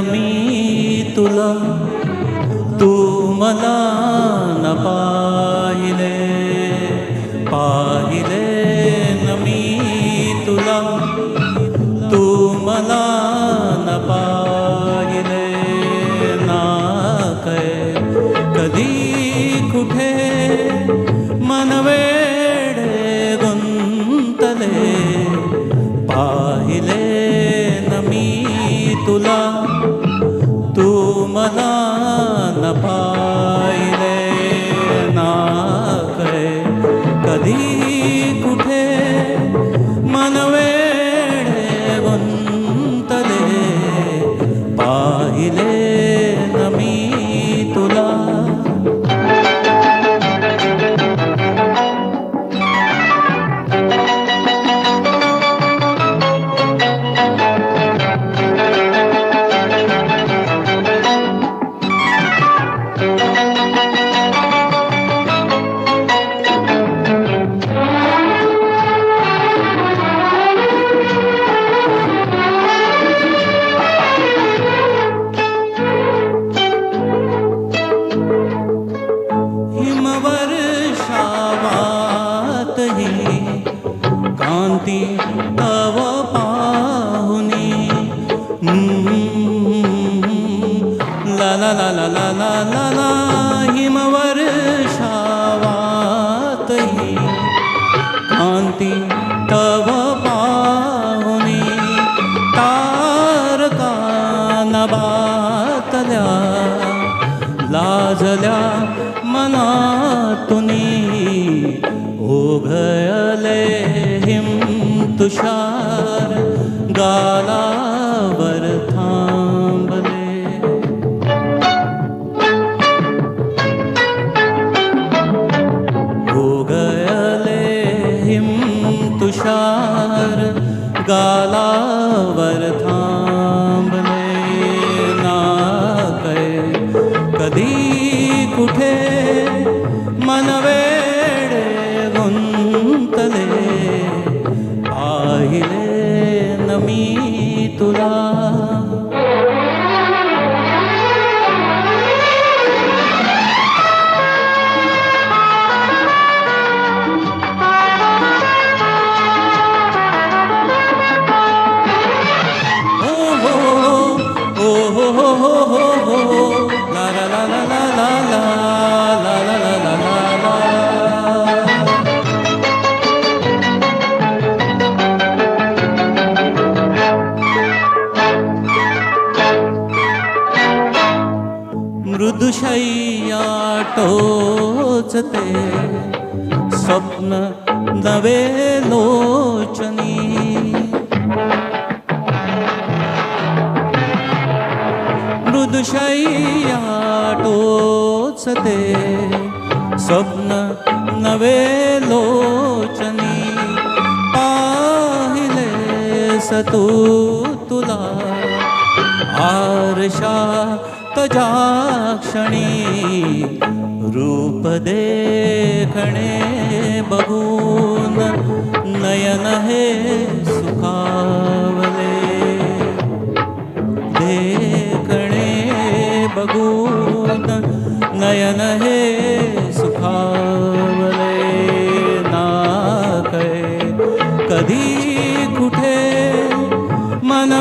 मी तुला, तू मला न पाहिले, पाहिले न मी तुला, तू मला न पाहिले ना. कधी कुठे मन वेडे गुंतले, पाहिले न मी तुला, तू मला न पाहिले ना. कधी कुठे मन वेडे गुंतले, पाहिले न मी तुला. कांती तव पाहुनी, ला ला ला ला ला ला ला ला. हिमवर्षावातही कांती तव पाहुनी, तारका नभातल्या लाजल्या मनातुनी. ओघळले हिम तुषार गालावर थांबले, ओघळले हिम तुषार गालावर थांबले ना. कधी कुठे मन वेडे गुंतले, पाहिले न मी तुला. ला ला ला ला ला ला ला ला ला ला ला. मृदुशय्या टोचते स्वप्न नवे लोचनी, मृदुशय्या टोचते स्वप्न नवे लोचनी. पाहिले सतू तुला आरशा तजा क्षणी, रूप देखणे बघून नयन हे सुखावले, देखणे बघून नयन हे सुखावले ना. कधी कुठे मन